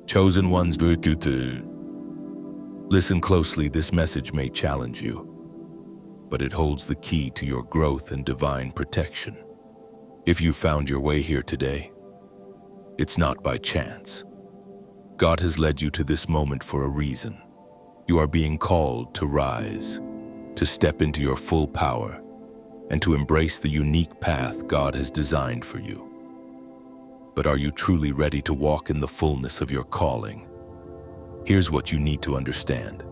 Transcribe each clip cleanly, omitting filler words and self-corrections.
Chosen ones, listen closely. This message may challenge you, but it holds the key to your growth and divine protection. If you found your way here today, it's not by chance. God has led you to this moment for a reason. You are being called to rise, to step into your full power, and to embrace the unique path God has designed for you. But are you truly ready to walk in the fullness of your calling? Here's what you need to understand.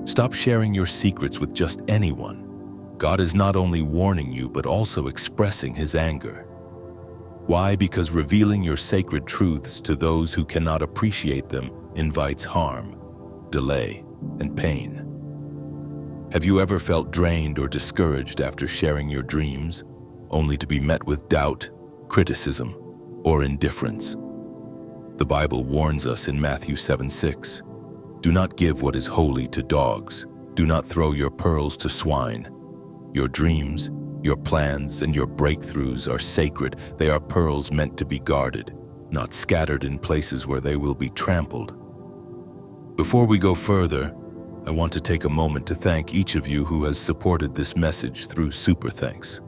Stop sharing your secrets with just anyone. God is not only warning you, but also expressing His anger. Why? Because revealing your sacred truths to those who cannot appreciate them invites harm, delay, and pain. Have you ever felt drained or discouraged after sharing your dreams, only to be met with doubt, criticism, or indifference? The Bible warns us in Matthew 7:6, "Do not give what is holy to dogs. Do not throw your pearls to swine." Your dreams, your plans, and your breakthroughs are sacred. They are pearls meant to be guarded, not scattered in places where they will be trampled. Before we go further, I want to take a moment to thank each of you who has supported this message through Super Thanks.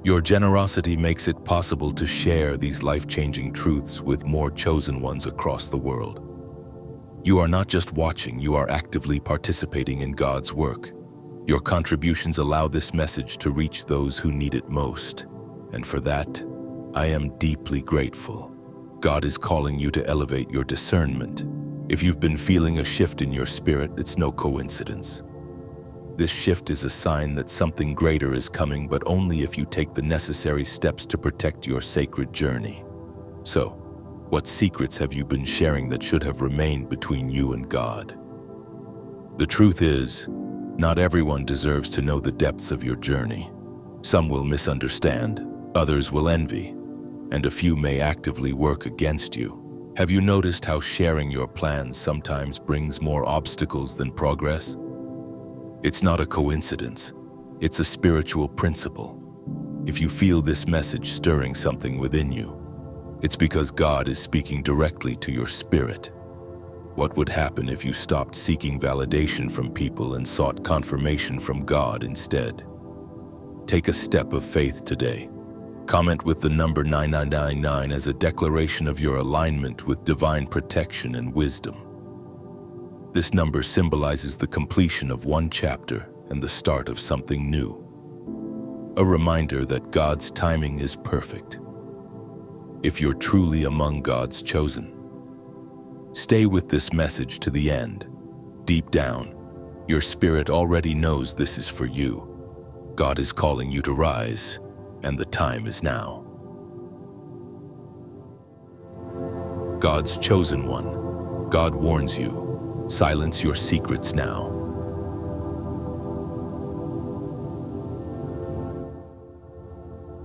Your generosity makes it possible to share these life-changing truths with more chosen ones across the world. You are not just watching, you are actively participating in God's work. Your contributions allow this message to reach those who need it most, and for that, I am deeply grateful. God is calling you to elevate your discernment. If you've been feeling a shift in your spirit, it's no coincidence. This shift is a sign that something greater is coming, but only if you take the necessary steps to protect your sacred journey. So, what secrets have you been sharing that should have remained between you and God? The truth is, not everyone deserves to know the depths of your journey. Some will misunderstand, others will envy, and a few may actively work against you. Have you noticed how sharing your plans sometimes brings more obstacles than progress? It's not a coincidence. It's a spiritual principle. If you feel this message stirring something within you, it's because God is speaking directly to your spirit. What would happen if you stopped seeking validation from people and sought confirmation from God instead? Take a step of faith today. Comment with the number 9999 as a declaration of your alignment with divine protection and wisdom. This number symbolizes the completion of one chapter and the start of something new. A reminder that God's timing is perfect. If you're truly among God's chosen, stay with this message to the end. Deep down, your spirit already knows this is for you. God is calling you to rise, and the time is now. God's chosen one. God warns you. Silence your secrets now.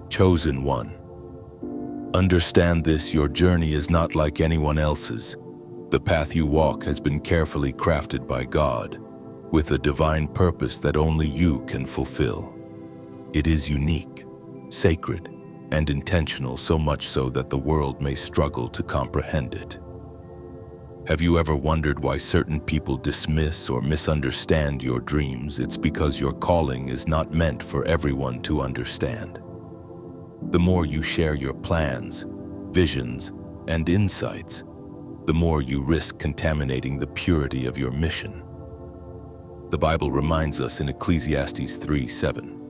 Chosen one. Understand this, your journey is not like anyone else's. The path you walk has been carefully crafted by God, with a divine purpose that only you can fulfill. It is unique, sacred, and intentional, so much so that the world may struggle to comprehend it. Have you ever wondered why certain people dismiss or misunderstand your dreams? It's because your calling is not meant for everyone to understand. The more you share your plans, visions, and insights, the more you risk contaminating the purity of your mission. The Bible reminds us in Ecclesiastes 3:7,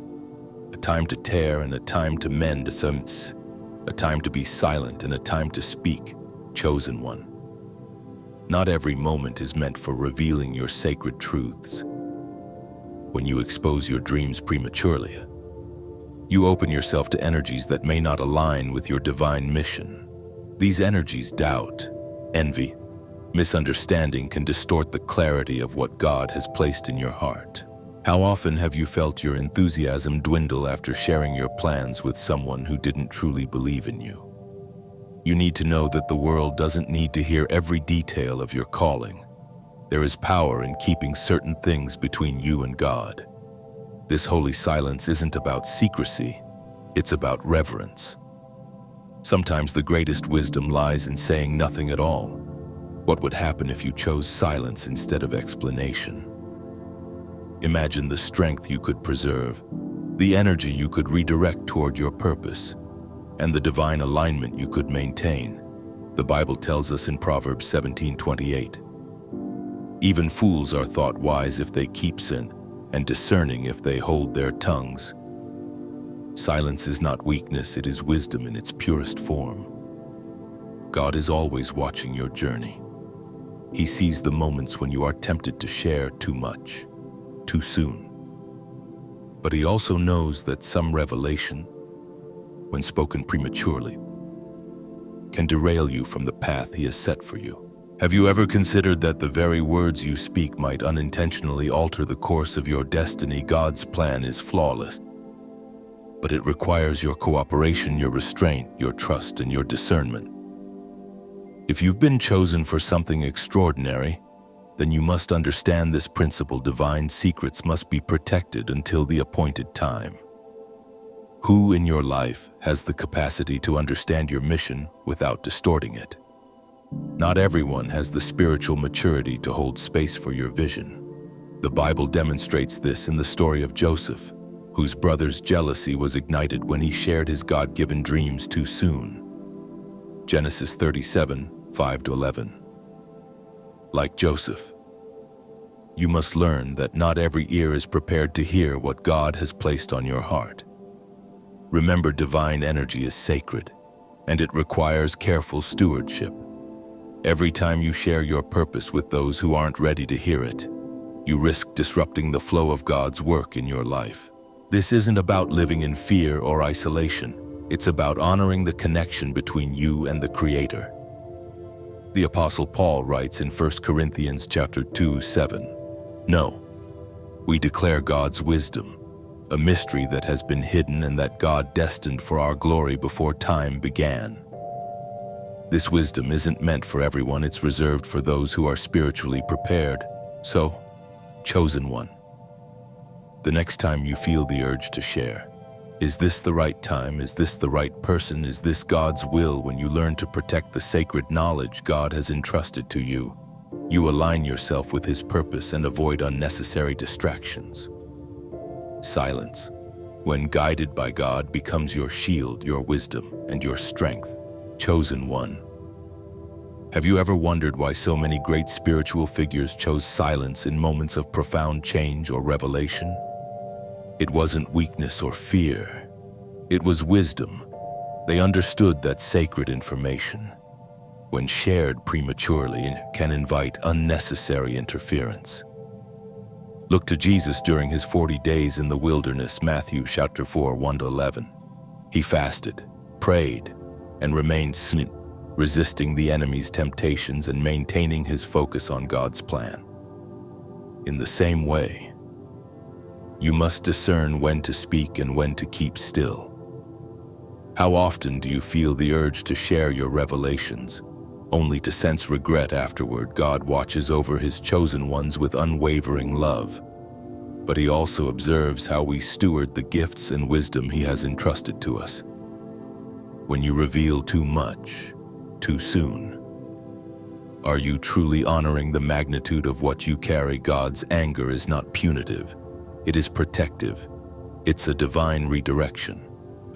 a time to tear and a time to mend, a time to be silent and a time to speak, chosen one. Not every moment is meant for revealing your sacred truths. When you expose your dreams prematurely, you open yourself to energies that may not align with your divine mission. These energies, doubt, envy, misunderstanding, can distort the clarity of what God has placed in your heart. How often have you felt your enthusiasm dwindle after sharing your plans with someone who didn't truly believe in you? You need to know that the world doesn't need to hear every detail of your calling. There is power in keeping certain things between you and God. This holy silence isn't about secrecy, it's about reverence. Sometimes the greatest wisdom lies in saying nothing at all. What would happen if you chose silence instead of explanation? Imagine the strength you could preserve, the energy you could redirect toward your purpose, and the divine alignment you could maintain. The Bible tells us in Proverbs 17:28, "Even fools are thought wise if they keep sin, and discerning if they hold their tongues." Silence is not weakness, it is wisdom in its purest form. God is always watching your journey. He sees the moments when you are tempted to share too much, too soon. But he also knows that some revelation, when spoken prematurely, can derail you from the path he has set for you. Have you ever considered that the very words you speak might unintentionally alter the course of your destiny? God's plan is flawless, but it requires your cooperation, your restraint, your trust, and your discernment. If you've been chosen for something extraordinary, then you must understand this principle: divine secrets must be protected until the appointed time. Who in your life has the capacity to understand your mission without distorting it? Not everyone has the spiritual maturity to hold space for your vision. The Bible demonstrates this in the story of Joseph, whose brother's jealousy was ignited when he shared his God-given dreams too soon. Genesis 37:5-11. Like Joseph, you must learn that not every ear is prepared to hear what God has placed on your heart. Remember, divine energy is sacred, and it requires careful stewardship. Every time you share your purpose with those who aren't ready to hear it, you risk disrupting the flow of God's work in your life. This isn't about living in fear or isolation. It's about honoring the connection between you and the Creator. The Apostle Paul writes in 1 Corinthians chapter 2:7, "No, we declare God's wisdom, a mystery that has been hidden and that God destined for our glory before time began." This wisdom isn't meant for everyone, it's reserved for those who are spiritually prepared. So, chosen one, the next time you feel the urge to share, is this the right time? Is this the right person? Is this God's will? When you learn to protect the sacred knowledge God has entrusted to you, you align yourself with His purpose and avoid unnecessary distractions. Silence, when guided by God, becomes your shield, your wisdom, and your strength. Chosen one. Have you ever wondered why so many great spiritual figures chose silence in moments of profound change or revelation? It wasn't weakness or fear. It was wisdom. They understood that sacred information, when shared prematurely, can invite unnecessary interference. Look to Jesus during his 40 days in the wilderness, Matthew chapter 4:1-11. He fasted, prayed, and remained silent, resisting the enemy's temptations and maintaining his focus on God's plan. In the same way, you must discern when to speak and when to keep still. How often do you feel the urge to share your revelations, only to sense regret afterward? God watches over His chosen ones with unwavering love, but He also observes how we steward the gifts and wisdom He has entrusted to us. When you reveal too much, too soon, are you truly honoring the magnitude of what you carry? God's anger is not punitive. It is protective. It's a divine redirection,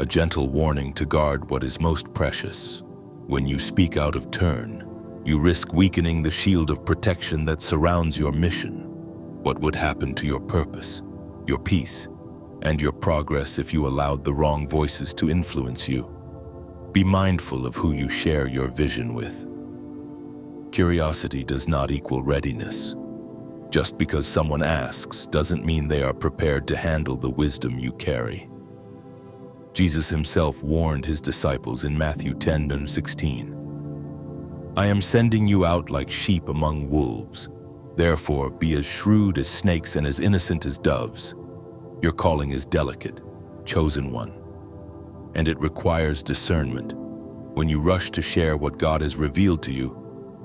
a gentle warning to guard what is most precious. When you speak out of turn, you risk weakening the shield of protection that surrounds your mission. What would happen to your purpose, your peace, and your progress if you allowed the wrong voices to influence you? Be mindful of who you share your vision with. Curiosity does not equal readiness. Just because someone asks doesn't mean they are prepared to handle the wisdom you carry. Jesus himself warned his disciples in Matthew 10:16. "I am sending you out like sheep among wolves. Therefore, be as shrewd as snakes and as innocent as doves." Your calling is delicate, chosen one, and it requires discernment. When you rush to share what God has revealed to you,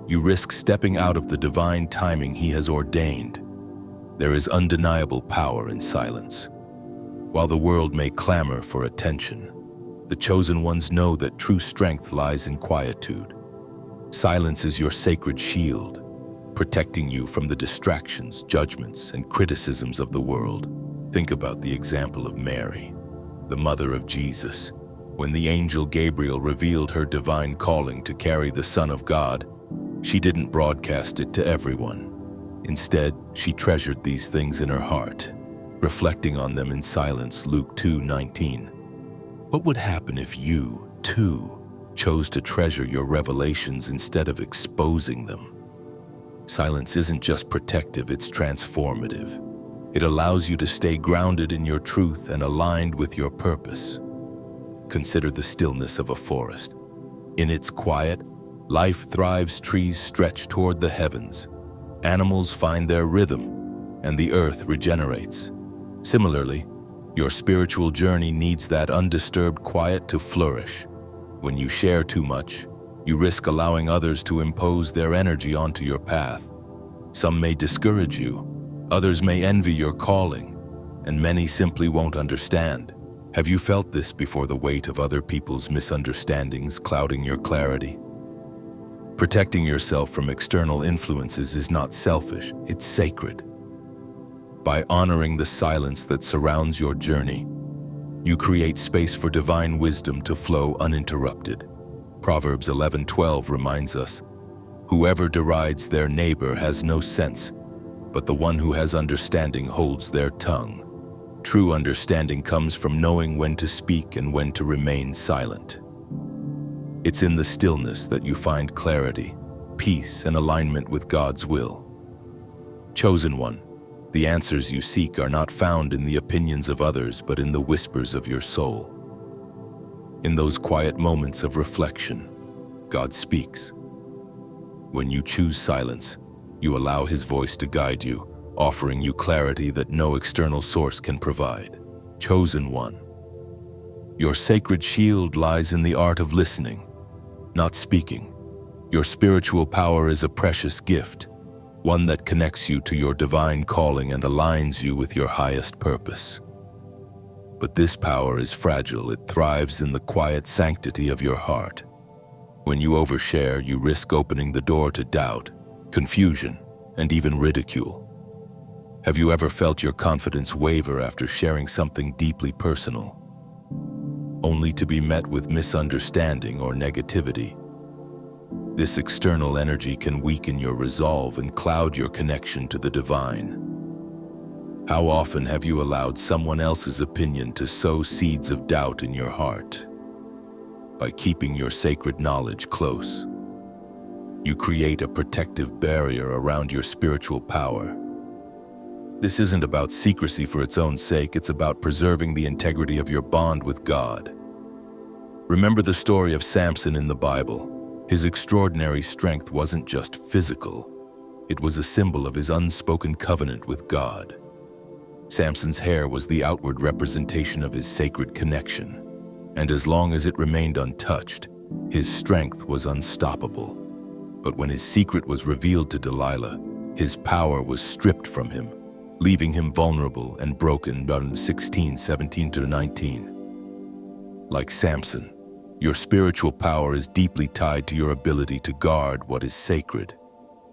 you risk stepping out of the divine timing He has ordained. There is undeniable power in silence. While the world may clamor for attention, The chosen ones know that true strength lies in quietude. Silence is your sacred shield, protecting you from the distractions, judgments, and criticisms of the world. Think about the example of Mary, the mother of Jesus. When the angel Gabriel revealed her divine calling to carry the Son of God, she didn't broadcast it to everyone. Instead, she treasured these things in her heart, reflecting on them in silence. Luke 2:19. What would happen if you, too, chose to treasure your revelations instead of exposing them? Silence isn't just protective, it's transformative. It allows you to stay grounded in your truth and aligned with your purpose. Consider the stillness of a forest. In its quiet, life thrives, trees stretch toward the heavens, animals find their rhythm, and the earth regenerates. Similarly, your spiritual journey needs that undisturbed quiet to flourish. When you share too much, you risk allowing others to impose their energy onto your path. Some may discourage you, others may envy your calling, and many simply won't understand. Have you felt this before, the weight of other people's misunderstandings clouding your clarity? Protecting yourself from external influences is not selfish, it's sacred. By honoring the silence that surrounds your journey, you create space for divine wisdom to flow uninterrupted. Proverbs 11:12 reminds us, "Whoever derides their neighbor has no sense, but the one who has understanding holds their tongue." True understanding comes from knowing when to speak and when to remain silent. It's in the stillness that you find clarity, peace, and alignment with God's will. Chosen one, the answers you seek are not found in the opinions of others, but in the whispers of your soul. In those quiet moments of reflection, God speaks. When you choose silence, you allow His voice to guide you, offering you clarity that no external source can provide. Chosen one, your sacred shield lies in the art of listening, not speaking. Your spiritual power is a precious gift, one that connects you to your divine calling and aligns you with your highest purpose. But this power is fragile. It thrives in the quiet sanctity of your heart. When you overshare, you risk opening the door to doubt, confusion, and even ridicule. Have you ever felt your confidence waver after sharing something deeply personal, only to be met with misunderstanding or negativity? This external energy can weaken your resolve and cloud your connection to the divine. How often have you allowed someone else's opinion to sow seeds of doubt in your heart? By keeping your sacred knowledge close, you create a protective barrier around your spiritual power. This isn't about secrecy for its own sake, it's about preserving the integrity of your bond with God. Remember the story of Samson in the Bible. His extraordinary strength wasn't just physical, it was a symbol of his unspoken covenant with God. Samson's hair was the outward representation of his sacred connection, and as long as it remained untouched, his strength was unstoppable. But when his secret was revealed to Delilah, his power was stripped from him, leaving him vulnerable and broken. 16:17-19. Like Samson, your spiritual power is deeply tied to your ability to guard what is sacred.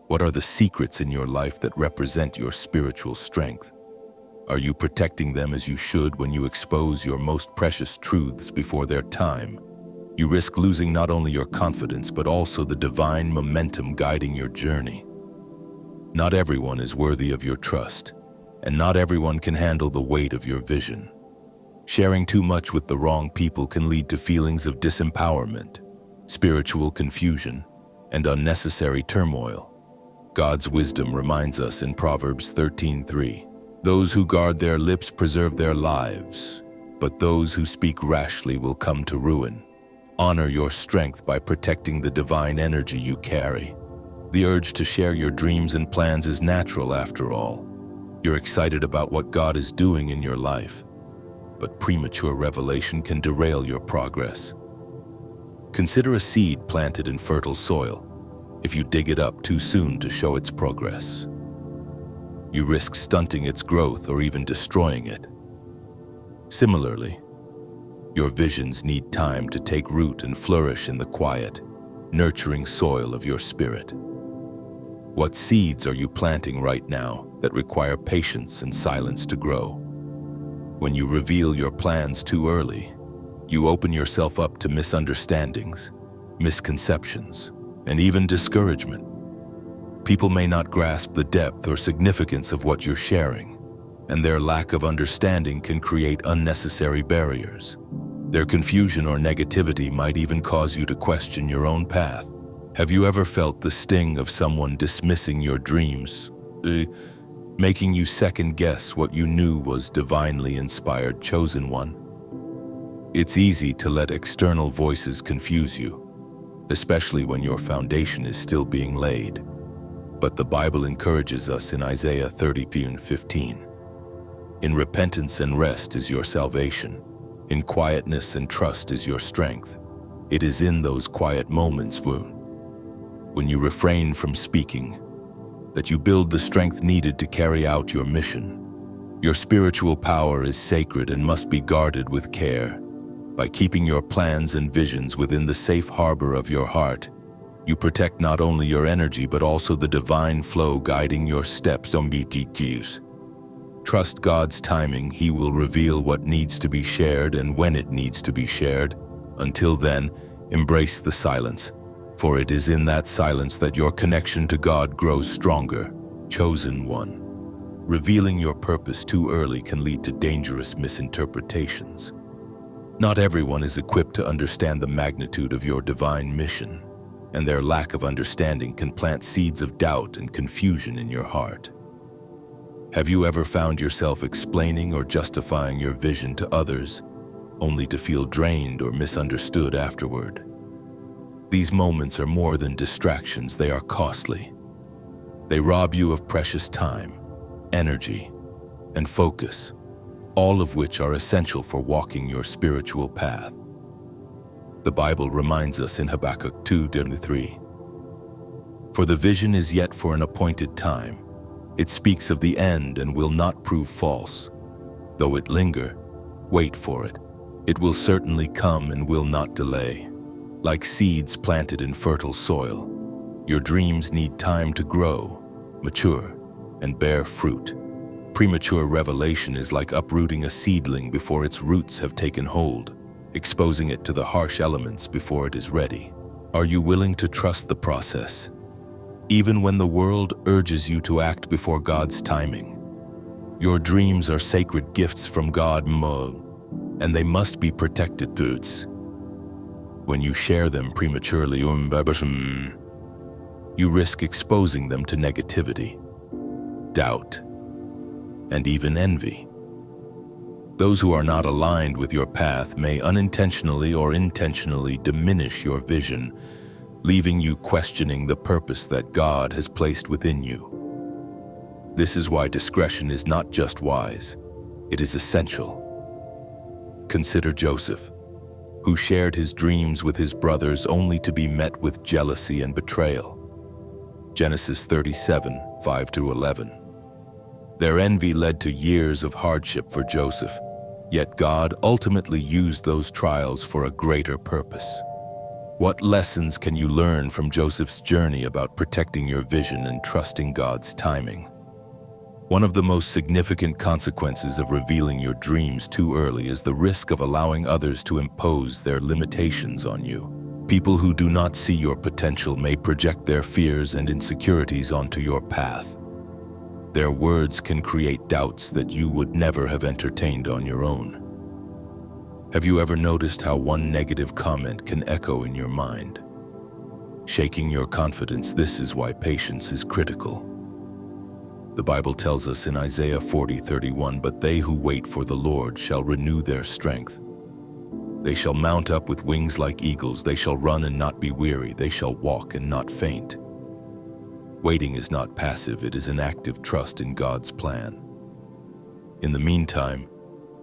What are the secrets in your life that represent your spiritual strength? Are you protecting them as you should? When you expose your most precious truths before their time, you risk losing not only your confidence, but also the divine momentum guiding your journey. Not everyone is worthy of your trust, and not everyone can handle the weight of your vision. Sharing too much with the wrong people can lead to feelings of disempowerment, spiritual confusion, and unnecessary turmoil. God's wisdom reminds us in Proverbs 13:3, "Those who guard their lips preserve their lives, but those who speak rashly will come to ruin." Honor your strength by protecting the divine energy you carry. The urge to share your dreams and plans is natural after all. You're excited about what God is doing in your life, but premature revelation can derail your progress. Consider a seed planted in fertile soil. If you dig it up too soon to show its progress, you risk stunting its growth or even destroying it. Similarly, Your visions need time to take root and flourish in the quiet, nurturing soil of your spirit. What seeds are you planting right now that require patience and silence to grow? When you reveal your plans too early, you open yourself up to misunderstandings, misconceptions, and even discouragement. People may not grasp the depth or significance of what you're sharing, and their lack of understanding can create unnecessary barriers. Their confusion or negativity might even cause you to question your own path. Have you ever felt the sting of someone dismissing your dreams, making you second-guess what you knew was divinely inspired, chosen one? It's easy to let external voices confuse you, especially when your foundation is still being laid. But the Bible encourages us in Isaiah 30:15. In repentance and rest is your salvation. In quietness and trust is your strength. It is in those quiet moments when you refrain from speaking that you build the strength needed to carry out your mission. Your spiritual power is sacred and must be guarded with care. By keeping your plans and visions within the safe harbor of your heart, you protect not only your energy but also the divine flow guiding your steps on BTQs. Trust God's timing. He will reveal what needs to be shared and when it needs to be shared. Until then, embrace the silence, for it is in that silence that your connection to God grows stronger. Chosen one. Revealing your purpose too early can lead to dangerous misinterpretations. Not everyone is equipped to understand the magnitude of your divine mission, and their lack of understanding can plant seeds of doubt and confusion in your heart. Have you ever found yourself explaining or justifying your vision to others, only to feel drained or misunderstood afterward? These moments are more than distractions, they are costly. They rob you of precious time, energy, and focus, all of which are essential for walking your spiritual path. The Bible reminds us in Habakkuk 2:3, "For the vision is yet for an appointed time. It speaks of the end and will not prove false. Though it linger, wait for it. It will certainly come and will not delay." Like seeds planted in fertile soil, your dreams need time to grow, mature, and bear fruit. Premature revelation is like uprooting a seedling before its roots have taken hold, exposing it to the harsh elements before it is ready. Are you willing to trust the process, even when the world urges you to act before God's timing? Your dreams are sacred gifts from God, and they must be protected. When you share them prematurely, you risk exposing them to negativity, doubt, and even envy. Those who are not aligned with your path may unintentionally or intentionally diminish your vision, leaving you questioning the purpose that God has placed within you. This is why discretion is not just wise, it is essential. Consider Joseph, who shared his dreams with his brothers only to be met with jealousy and betrayal. Genesis 37:5-11. Their envy led to years of hardship for Joseph, yet God ultimately used those trials for a greater purpose. What lessons can you learn from Joseph's journey about protecting your vision and trusting God's timing? One of the most significant consequences of revealing your dreams too early is the risk of allowing others to impose their limitations on you. People who do not see your potential may project their fears and insecurities onto your path. Their words can create doubts that you would never have entertained on your own. Have you ever noticed how one negative comment can echo in your mind, shaking your confidence? This is why patience is critical. The Bible tells us in Isaiah 40:31, "But they who wait for the Lord shall renew their strength. They shall mount up with wings like eagles. They shall run and not be weary. They shall walk and not faint." Waiting is not passive, it is an active trust in God's plan. In the meantime,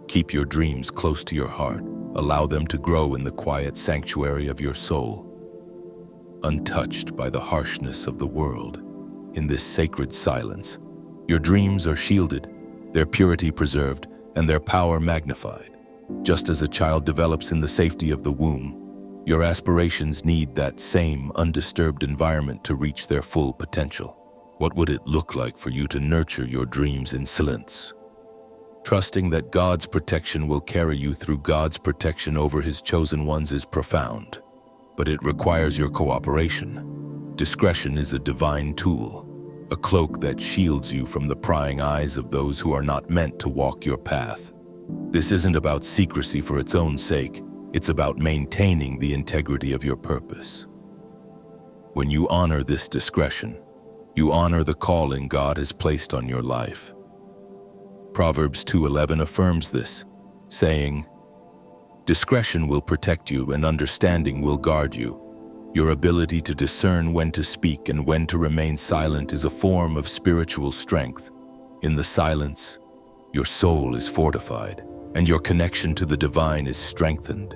keep your dreams close to your heart. Allow them to grow in the quiet sanctuary of your soul, untouched by the harshness of the world. In this sacred silence, your dreams are shielded, their purity preserved, and their power magnified. Just as a child develops in the safety of the womb, your aspirations need that same undisturbed environment to reach their full potential. What would it look like for you to nurture your dreams in silence? Trusting that God's protection will carry you through God's protection over His chosen ones is profound, but it requires your cooperation. Discretion is a divine tool, a cloak that shields you from the prying eyes of those who are not meant to walk your path. This isn't about secrecy for its own sake. It's about maintaining the integrity of your purpose. When you honor this discretion, you honor the calling God has placed on your life. Proverbs 2:11 affirms this, saying, "Discretion will protect you and understanding will guard you. Your ability to discern when to speak and when to remain silent is a form of spiritual strength. In the silence, your soul is fortified, and your connection to the divine is strengthened.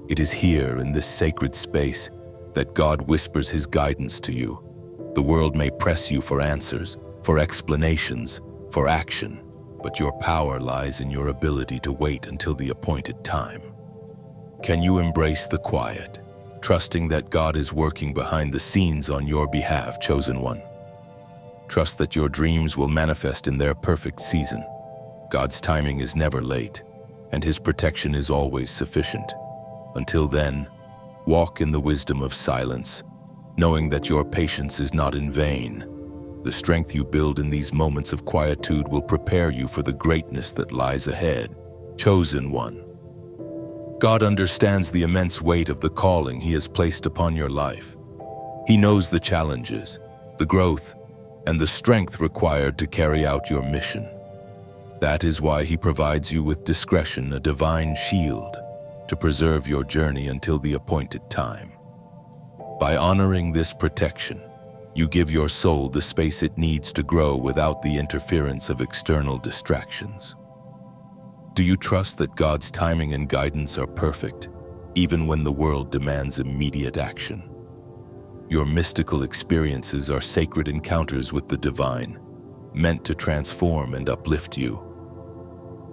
It is here in this sacred space that God whispers His guidance to you. The world may press you for answers, for explanations, for action, but your power lies in your ability to wait until the appointed time. Can you embrace the quiet, trusting that God is working behind the scenes on your behalf, chosen one? Trust that your dreams will manifest in their perfect season. God's timing is never late, and His protection is always sufficient. Until then, walk in the wisdom of silence, knowing that your patience is not in vain. The strength you build in these moments of quietude will prepare you for the greatness that lies ahead. Chosen one. God understands the immense weight of the calling He has placed upon your life. He knows the challenges, the growth, and the strength required to carry out your mission. That is why He provides you with discretion, a divine shield, to preserve your journey until the appointed time. By honoring this protection, you give your soul the space it needs to grow without the interference of external distractions. Do you trust that God's timing and guidance are perfect, even when the world demands immediate action? Your mystical experiences are sacred encounters with the divine, meant to transform and uplift you.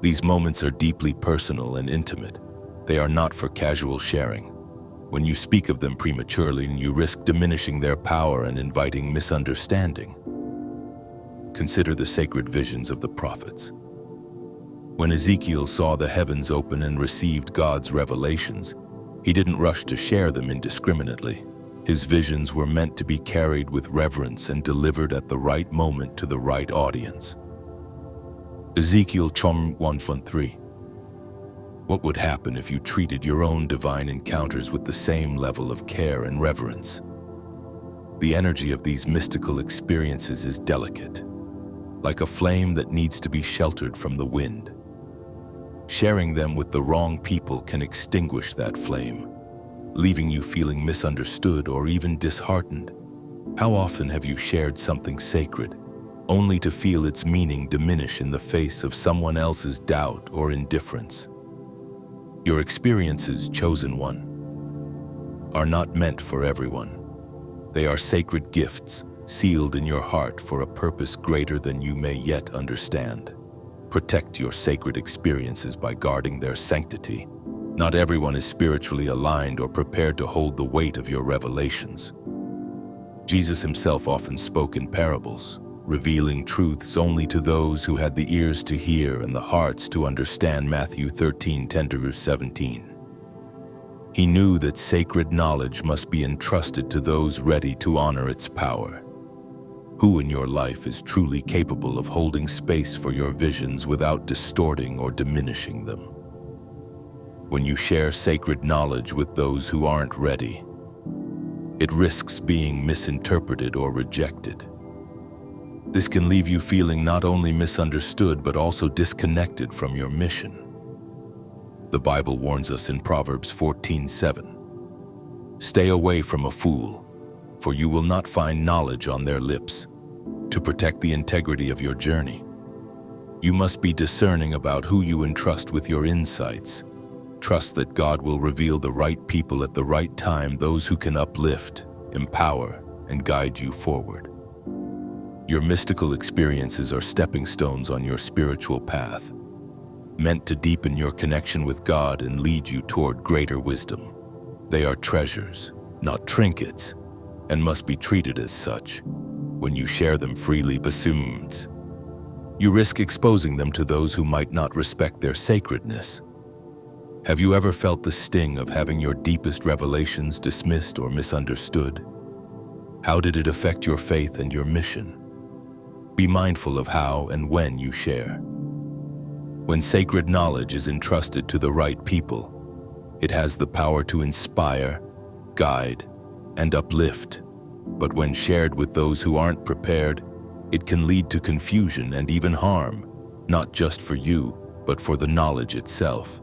These moments are deeply personal and intimate. They are not for casual sharing. When you speak of them prematurely, you risk diminishing their power and inviting misunderstanding. Consider the sacred visions of the prophets. When Ezekiel saw the heavens open and received God's revelations, he didn't rush to share them indiscriminately. His visions were meant to be carried with reverence and delivered at the right moment to the right audience. Ezekiel 1:3. What would happen if you treated your own divine encounters with the same level of care and reverence? The energy of these mystical experiences is delicate, like a flame that needs to be sheltered from the wind. Sharing them with the wrong people can extinguish that flame, leaving you feeling misunderstood or even disheartened. How often have you shared something sacred, only to feel its meaning diminish in the face of someone else's doubt or indifference? Your experiences, chosen one, are not meant for everyone. They are sacred gifts, sealed in your heart for a purpose greater than you may yet understand. Protect your sacred experiences by guarding their sanctity. Not everyone is spiritually aligned or prepared to hold the weight of your revelations. Jesus himself often spoke in parables, revealing truths only to those who had the ears to hear and the hearts to understand. Matthew 13:10-17. He knew that sacred knowledge must be entrusted to those ready to honor its power. Who in your life is truly capable of holding space for your visions without distorting or diminishing them? When you share sacred knowledge with those who aren't ready, it risks being misinterpreted or rejected. This can leave you feeling not only misunderstood but also disconnected from your mission. The Bible warns us in Proverbs 14:7, "Stay away from a fool, for you will not find knowledge on their lips." To protect the integrity of your journey, you must be discerning about who you entrust with your insights. Trust that God will reveal the right people at the right time, those who can uplift, empower, and guide you forward. Your mystical experiences are stepping stones on your spiritual path, meant to deepen your connection with God and lead you toward greater wisdom. They are treasures, not trinkets, and must be treated as such. When you share them freely, bassoons, you risk exposing them to those who might not respect their sacredness. Have you ever felt the sting of having your deepest revelations dismissed or misunderstood? How did it affect your faith and your mission? Be mindful of how and when you share. When sacred knowledge is entrusted to the right people, it has the power to inspire, guide, and uplift. But when shared with those who aren't prepared, it can lead to confusion and even harm, not just for you, but for the knowledge itself.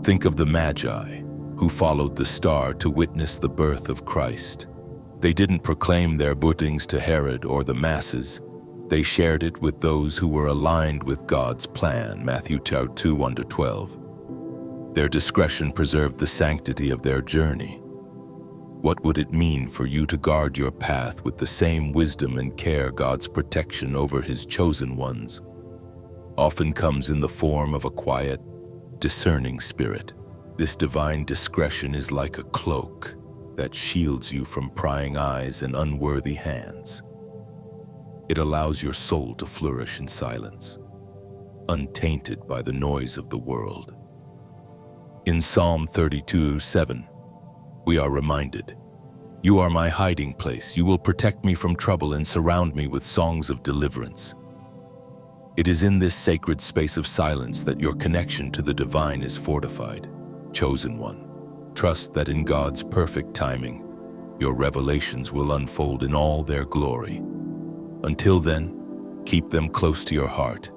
Think of the Magi, who followed the star to witness the birth of Christ. They didn't proclaim their bootings to Herod or the masses. They shared it with those who were aligned with God's plan, Matthew 2:1-12. Their discretion preserved the sanctity of their journey. What would it mean for you to guard your path with the same wisdom and care God's protection over His chosen ones often comes in the form of a quiet, discerning spirit? This divine discretion is like a cloak that shields you from prying eyes and unworthy hands. It allows your soul to flourish in silence, untainted by the noise of the world. In Psalm 32:7, we are reminded, "You are my hiding place. You will protect me from trouble and surround me with songs of deliverance." It is in this sacred space of silence that your connection to the divine is fortified. Chosen one, trust that in God's perfect timing, your revelations will unfold in all their glory. Until then, keep them close to your heart,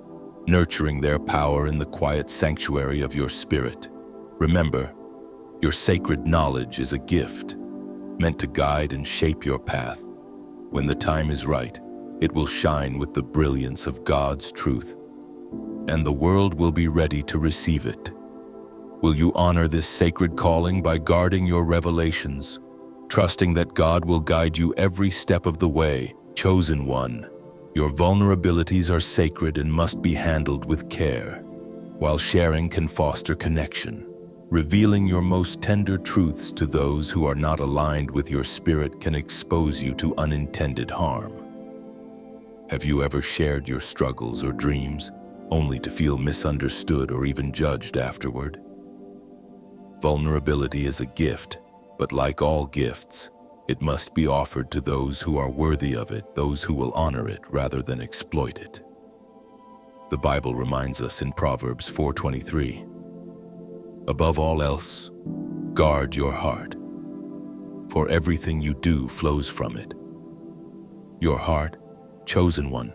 nurturing their power in the quiet sanctuary of your spirit. Remember, your sacred knowledge is a gift, meant to guide and shape your path. When the time is right, it will shine with the brilliance of God's truth, and the world will be ready to receive it. Will you honor this sacred calling by guarding your revelations, trusting that God will guide you every step of the way? Chosen one, your vulnerabilities are sacred and must be handled with care. While sharing can foster connection, revealing your most tender truths to those who are not aligned with your spirit can expose you to unintended harm. Have you ever shared your struggles or dreams only to feel misunderstood or even judged afterward? Vulnerability is a gift, but like all gifts, it must be offered to those who are worthy of it, those who will honor it rather than exploit it. The Bible reminds us in Proverbs 4:23, "Above all else, guard your heart, for everything you do flows from it." Your heart, chosen one,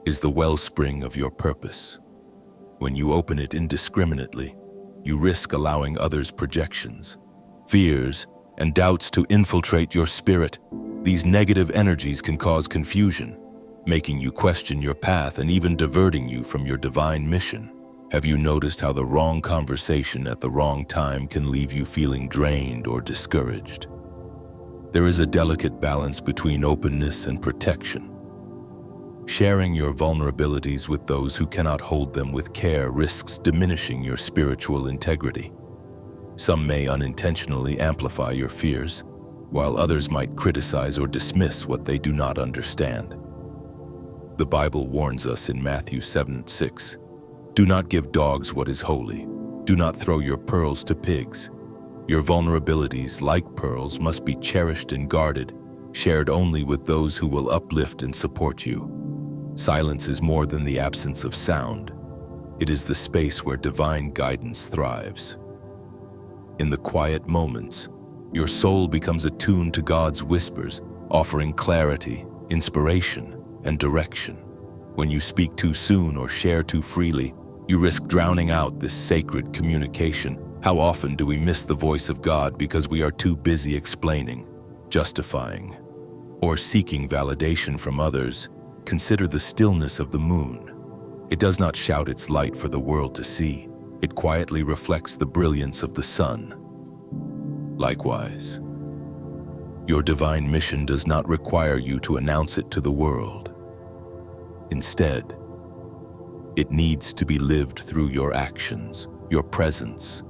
is the wellspring of your purpose. When you open it indiscriminately, you risk allowing others' projections, fears, and doubts to infiltrate your spirit. These negative energies can cause confusion, making you question your path and even diverting you from your divine mission. Have you noticed how the wrong conversation at the wrong time can leave you feeling drained or discouraged? There is a delicate balance between openness and protection. Sharing your vulnerabilities with those who cannot hold them with care risks diminishing your spiritual integrity. Some may unintentionally amplify your fears, while others might criticize or dismiss what they do not understand. The Bible warns us in Matthew 7:6, "Do not give dogs what is holy. Do not throw your pearls to pigs." Your vulnerabilities, like pearls, must be cherished and guarded, shared only with those who will uplift and support you. Silence is more than the absence of sound. It is the space where divine guidance thrives. In the quiet moments, your soul becomes attuned to God's whispers, offering clarity, inspiration, and direction. When you speak too soon or share too freely, you risk drowning out this sacred communication. How often do we miss the voice of God because we are too busy explaining, justifying, or seeking validation from others? Consider the stillness of the moon. It does not shout its light for the world to see. It quietly reflects the brilliance of the sun. Likewise, your divine mission does not require you to announce it to the world. Instead, It needs to be lived through your actions, your presence,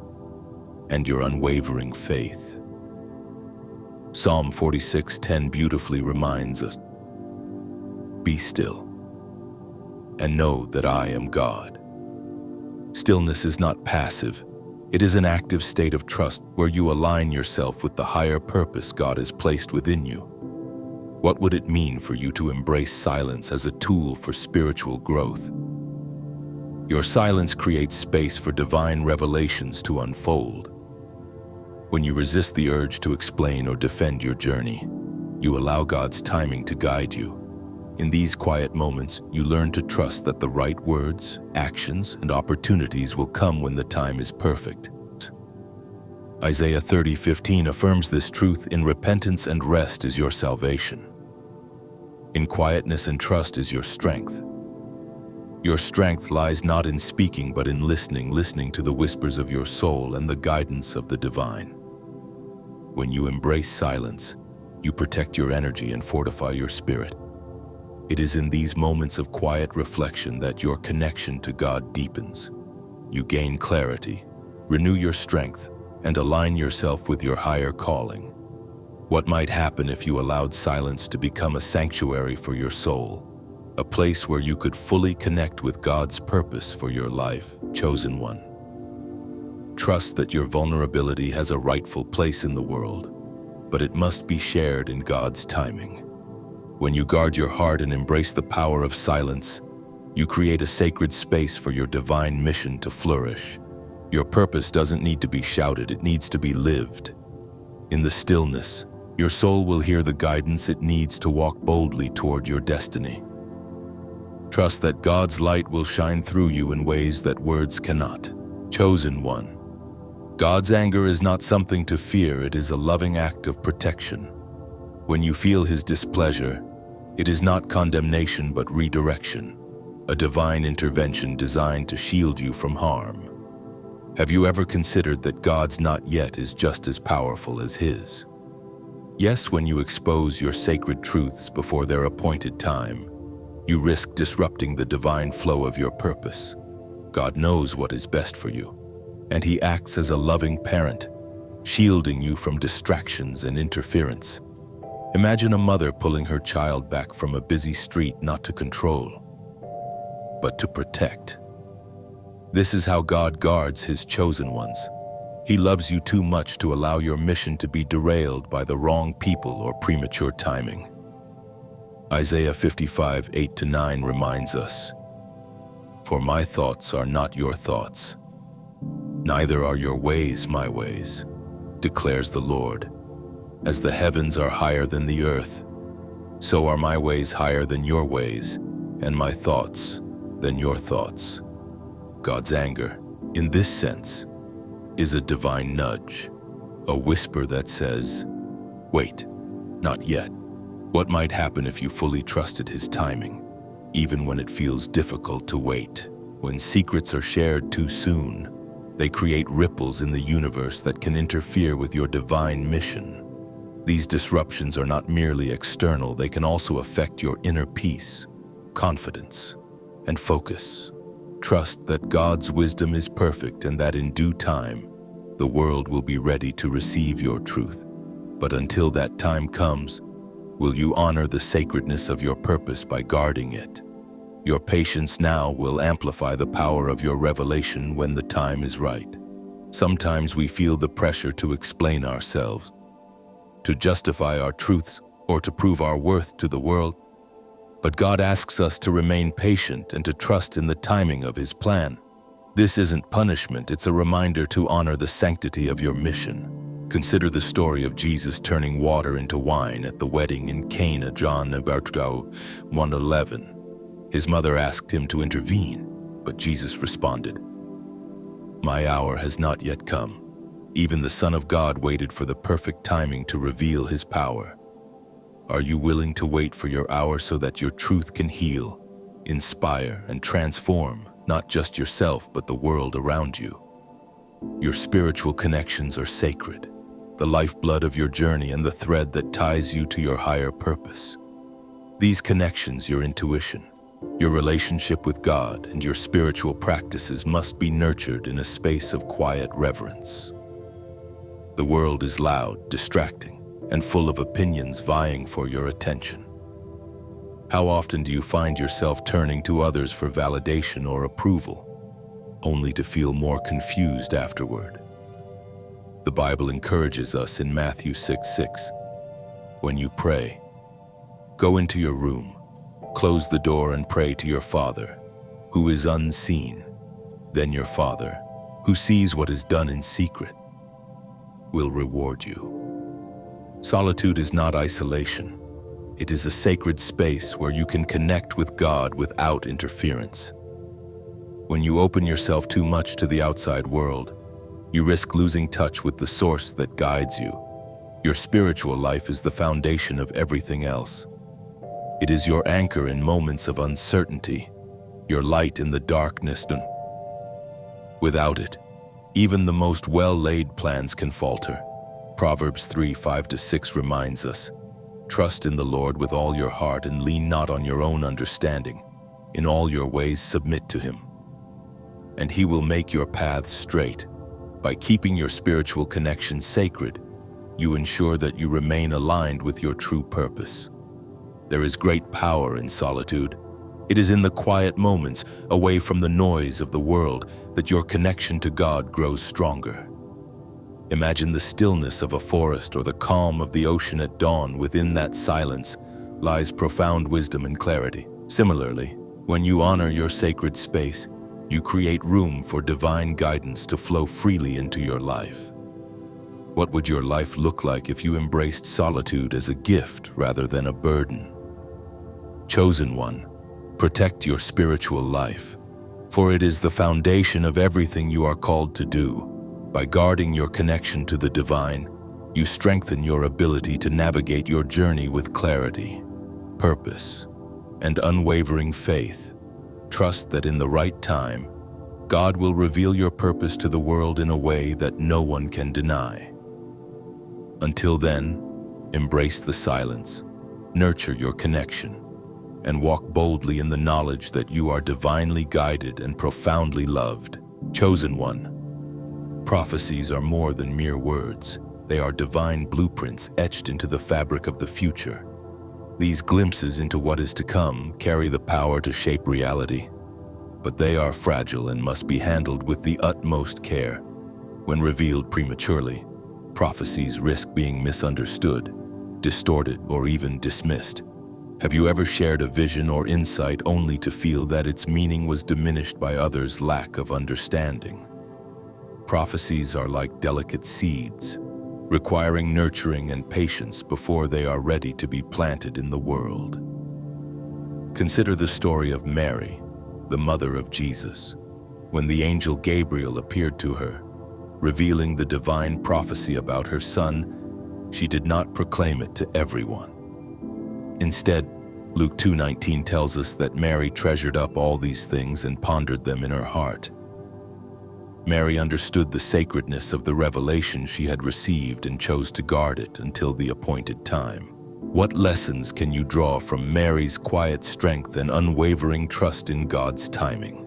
and your unwavering faith. Psalm 46:10 beautifully reminds us, "Be still, and know that I am God." Stillness is not passive. It is an active state of trust where you align yourself with the higher purpose God has placed within you. What would it mean for you to embrace silence as a tool for spiritual growth? Your silence creates space for divine revelations to unfold. When you resist the urge to explain or defend your journey, you allow God's timing to guide you. In these quiet moments, you learn to trust that the right words, actions, and opportunities will come when the time is perfect. Isaiah 30:15 affirms this truth: "In repentance and rest is your salvation. In quietness and trust is your strength." Your strength lies not in speaking, but in listening to the whispers of your soul and the guidance of the divine. When you embrace silence, you protect your energy and fortify your spirit. It is in these moments of quiet reflection that your connection to God deepens. You gain clarity, renew your strength, and align yourself with your higher calling. What might happen if you allowed silence to become a sanctuary for your soul, a place where you could fully connect with God's purpose for your life, chosen one? Trust that your vulnerability has a rightful place in the world, but it must be shared in God's timing. When you guard your heart and embrace the power of silence, you create a sacred space for your divine mission to flourish. Your purpose doesn't need to be shouted, it needs to be lived. In the stillness, your soul will hear the guidance it needs to walk boldly toward your destiny. Trust that God's light will shine through you in ways that words cannot. Chosen one. God's anger is not something to fear, it is a loving act of protection. When you feel His displeasure, it is not condemnation but redirection, a divine intervention designed to shield you from harm. Have you ever considered that God's "not yet" is just as powerful as His? Yes, when you expose your sacred truths before their appointed time, you risk disrupting the divine flow of your purpose. God knows what is best for you, and He acts as a loving parent, shielding you from distractions and interference. Imagine a mother pulling her child back from a busy street not to control, but to protect. This is how God guards His chosen ones. He loves you too much to allow your mission to be derailed by the wrong people or premature timing. Isaiah 55:8-9 reminds us, "For my thoughts are not your thoughts, neither are your ways my ways, declares the Lord. As the heavens are higher than the earth, so are my ways higher than your ways, and my thoughts than your thoughts." God's anger, in this sense, is a divine nudge, a whisper that says, "Wait, not yet." What might happen if you fully trusted His timing, even when it feels difficult to wait? When secrets are shared too soon, they create ripples in the universe that can interfere with your divine mission. These disruptions are not merely external, they can also affect your inner peace, confidence, and focus. Trust that God's wisdom is perfect and that in due time, the world will be ready to receive your truth. But until that time comes, will you honor the sacredness of your purpose by guarding it? Your patience now will amplify the power of your revelation when the time is right. Sometimes we feel the pressure to explain ourselves, to justify our truths, or to prove our worth to the world. But God asks us to remain patient and to trust in the timing of His plan. This isn't punishment, it's a reminder to honor the sanctity of your mission. Consider the story of Jesus turning water into wine at the wedding in Cana, John 1:11. His mother asked Him to intervene, but Jesus responded, "My hour has not yet come." Even the Son of God waited for the perfect timing to reveal His power. Are you willing to wait for your hour so that your truth can heal, inspire, and transform not just yourself but the world around you? Your spiritual connections are sacred, the lifeblood of your journey and the thread that ties you to your higher purpose. These connections, your intuition, Your relationship with God and your spiritual practices must be nurtured in a space of quiet reverence. The world is loud, distracting, and full of opinions vying for your attention. How often do you find yourself turning to others for validation or approval, only to feel more confused afterward? The Bible encourages us in Matthew 6:6, "When you pray, go into your room, close the door and pray to your Father, who is unseen. Then your Father, who sees what is done in secret, will reward you." Solitude is not isolation. It is a sacred space where you can connect with God without interference. When you open yourself too much to the outside world, you risk losing touch with the source that guides you. Your spiritual life is the foundation of everything else. It is your anchor in moments of uncertainty, your light in the darkness. Without it, even the most well-laid plans can falter. Proverbs 3:5-6 reminds us, "Trust in the Lord with all your heart and lean not on your own understanding. In all your ways submit to him, and he will make your paths straight." By keeping your spiritual connection sacred, you ensure that you remain aligned with your true purpose. There is great power in solitude. It is in the quiet moments, away from the noise of the world, that your connection to God grows stronger. Imagine the stillness of a forest or the calm of the ocean at dawn. Within that silence lies profound wisdom and clarity. Similarly, when you honor your sacred space, you create room for divine guidance to flow freely into your life. What would your life look like if you embraced solitude as a gift rather than a burden? Chosen one, protect your spiritual life, for it is the foundation of everything you are called to do. By guarding your connection to the divine, you strengthen your ability to navigate your journey with clarity, purpose, and unwavering faith. Trust that in the right time, God will reveal your purpose to the world in a way that no one can deny. Until then, embrace the silence, nurture your connection, and walk boldly in the knowledge that you are divinely guided and profoundly loved. Chosen one, prophecies are more than mere words. They are divine blueprints etched into the fabric of the future. These glimpses into what is to come carry the power to shape reality, but they are fragile and must be handled with the utmost care. When revealed prematurely, prophecies risk being misunderstood, distorted, or even dismissed. Have you ever shared a vision or insight only to feel that its meaning was diminished by others' lack of understanding? Prophecies are like delicate seeds, requiring nurturing and patience before they are ready to be planted in the world. Consider the story of Mary, the mother of Jesus. When the angel Gabriel appeared to her, revealing the divine prophecy about her son, she did not proclaim it to everyone. Instead, Luke 2:19 tells us that Mary treasured up all these things and pondered them in her heart. Mary understood the sacredness of the revelation she had received and chose to guard it until the appointed time. What lessons can you draw from Mary's quiet strength and unwavering trust in God's timing?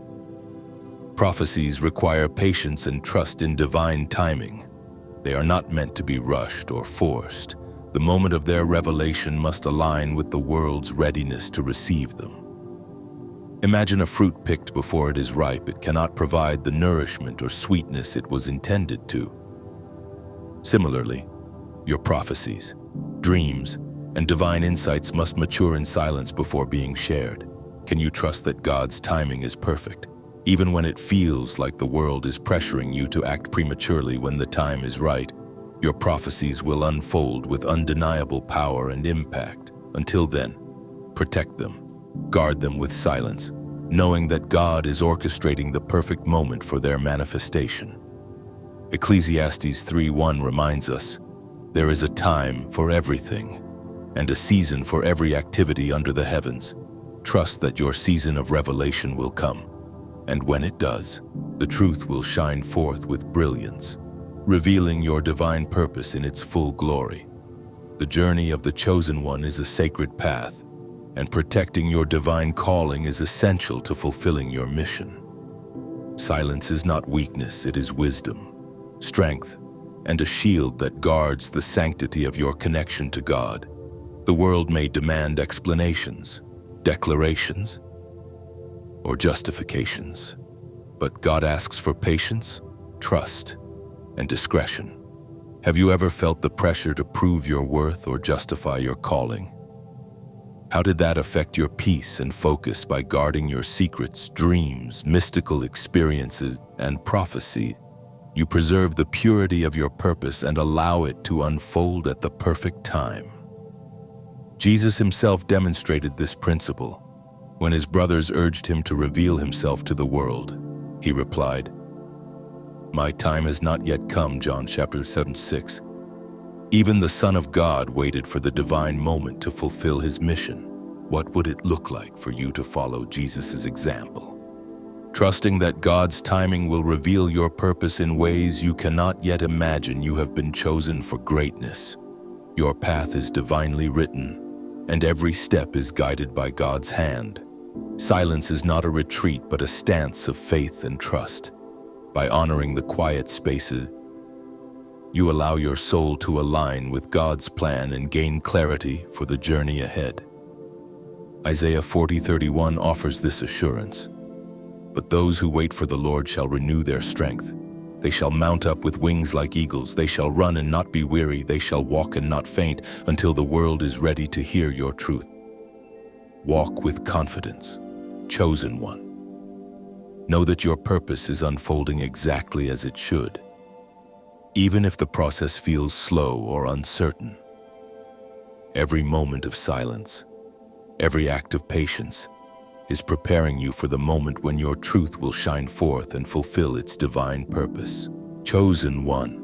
Prophecies require patience and trust in divine timing. They are not meant to be rushed or forced. The moment of their revelation must align with the world's readiness to receive them. Imagine a fruit picked before it is ripe. It cannot provide the nourishment or sweetness it was intended to. Similarly, your prophecies, dreams, and divine insights must mature in silence before being shared. Can you trust that God's timing is perfect, even when it feels like the world is pressuring you to act prematurely? When the time is right, your prophecies will unfold with undeniable power and impact. Until then, protect them. Guard them with silence, knowing that God is orchestrating the perfect moment for their manifestation. Ecclesiastes 3:1 reminds us, "There is a time for everything, and a season for every activity under the heavens." Trust that your season of revelation will come, and when it does, the truth will shine forth with brilliance, revealing your divine purpose in its full glory. The journey of the chosen one is a sacred path, and protecting your divine calling is essential to fulfilling your mission. Silence is not weakness, it is wisdom, strength, and a shield that guards the sanctity of your connection to God. The world may demand explanations, declarations, or justifications, but God asks for patience, trust, and discretion. Have you ever felt the pressure to prove your worth or justify your calling? How did that affect your peace and focus? By guarding your secrets, dreams, mystical experiences, and prophecy, you preserve the purity of your purpose and allow it to unfold at the perfect time. Jesus himself demonstrated this principle. When his brothers urged him to reveal himself to the world, he replied, "My time has not yet come," John chapter 7:6. Even the Son of God waited for the divine moment to fulfill his mission. What would it look like for you to follow Jesus' example? Trusting that God's timing will reveal your purpose in ways you cannot yet imagine. You have been chosen for greatness. Your path is divinely written, and every step is guided by God's hand. Silence is not a retreat, but a stance of faith and trust. By honoring the quiet spaces, you allow your soul to align with God's plan and gain clarity for the journey ahead. Isaiah 40:31 offers this assurance. But those who wait for the Lord shall renew their strength. They shall mount up with wings like eagles. They shall run and not be weary. They shall walk and not faint until the world is ready to hear your truth. Walk with confidence, chosen one. Know that your purpose is unfolding exactly as it should, even if the process feels slow or uncertain. Every moment of silence, every act of patience, is preparing you for the moment when your truth will shine forth and fulfill its divine purpose. Chosen one.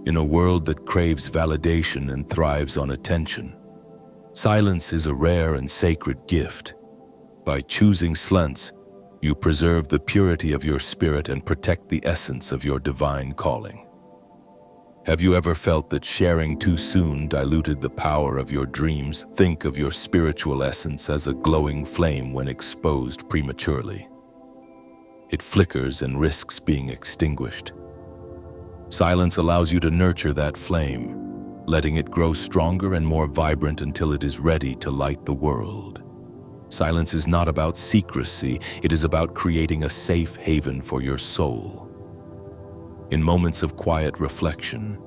In a world that craves validation and thrives on attention, silence is a rare and sacred gift. By choosing silence, you preserve the purity of your spirit and protect the essence of your divine calling. Have you ever felt that sharing too soon diluted the power of your dreams? Think of your spiritual essence as a glowing flame when exposed prematurely. It flickers and risks being extinguished. Silence allows you to nurture that flame, letting it grow stronger and more vibrant until it is ready to light the world. Silence is not about secrecy, it is about creating a safe haven for your soul. In moments of quiet reflection,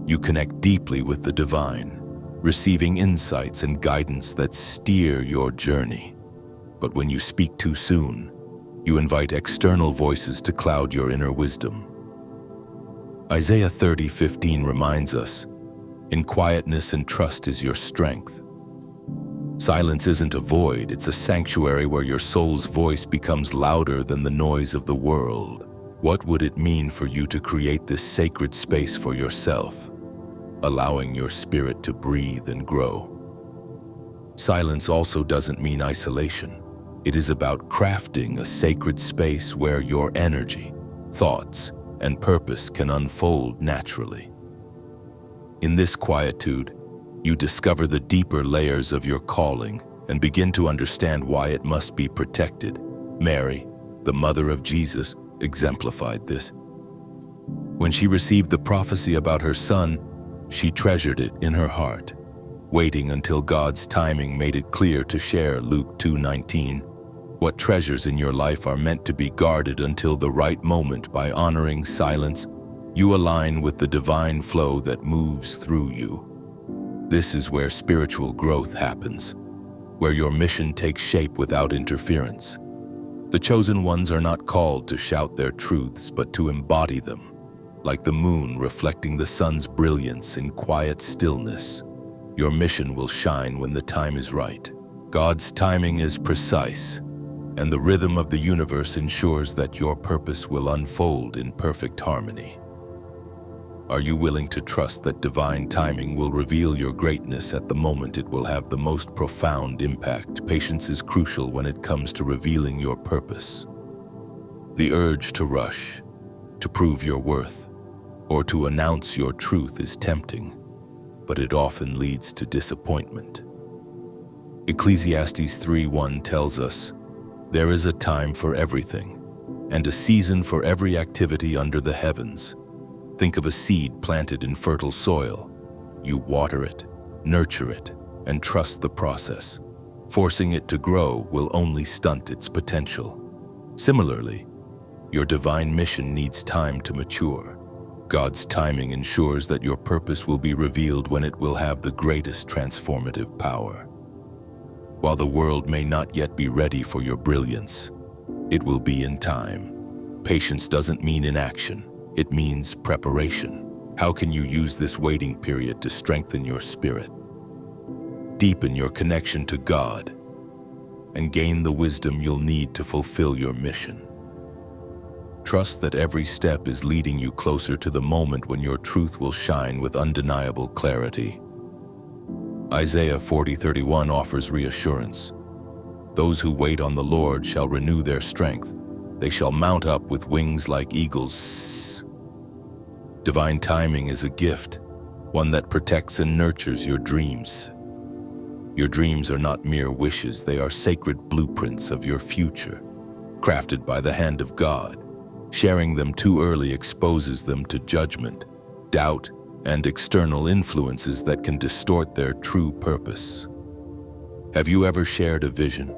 you connect deeply with the divine, receiving insights and guidance that steer your journey. But when you speak too soon, you invite external voices to cloud your inner wisdom. Isaiah 30:15 reminds us, "In quietness and trust is your strength." Silence isn't a void, it's a sanctuary where your soul's voice becomes louder than the noise of the world. What would it mean for you to create this sacred space for yourself, allowing your spirit to breathe and grow? Silence also doesn't mean isolation. It is about crafting a sacred space where your energy, thoughts, and purpose can unfold naturally. In this quietude, you discover the deeper layers of your calling and begin to understand why it must be protected. Mary, the mother of Jesus, exemplified this. When she received the prophecy about her son, she treasured it in her heart, waiting until God's timing made it clear to share. Luke 2:19. What treasures in your life are meant to be guarded until the right moment? By honoring silence, you align with the divine flow that moves through you. This is where spiritual growth happens, where your mission takes shape without interference. The chosen ones are not called to shout their truths, but to embody them, like the moon reflecting the sun's brilliance in quiet stillness. Your mission will shine when the time is right. God's timing is precise, and the rhythm of the universe ensures that your purpose will unfold in perfect harmony. Are you willing to trust that divine timing will reveal your greatness at the moment it will have the most profound impact? Patience is crucial when it comes to revealing your purpose. The urge to rush, to prove your worth, or to announce your truth is tempting, but it often leads to disappointment. Ecclesiastes 3:1 tells us, "There is a time for everything, and a season for every activity under the heavens." Think of a seed planted in fertile soil. You water it, nurture it, and trust the process. Forcing it to grow will only stunt its potential. Similarly, your divine mission needs time to mature. God's timing ensures that your purpose will be revealed when it will have the greatest transformative power. While the world may not yet be ready for your brilliance, it will be in time. Patience doesn't mean inaction, it means preparation. How can you use this waiting period to strengthen your spirit, deepen your connection to God, and gain the wisdom you'll need to fulfill your mission? Trust that every step is leading you closer to the moment when your truth will shine with undeniable clarity. Isaiah 40:31 offers reassurance. "Those who wait on the Lord shall renew their strength. They shall mount up with wings like eagles." Divine timing is a gift, one that protects and nurtures your dreams. Your dreams are not mere wishes, they are sacred blueprints of your future, crafted by the hand of God. Sharing them too early exposes them to judgment, doubt, and external influences that can distort their true purpose. Have you ever shared a vision,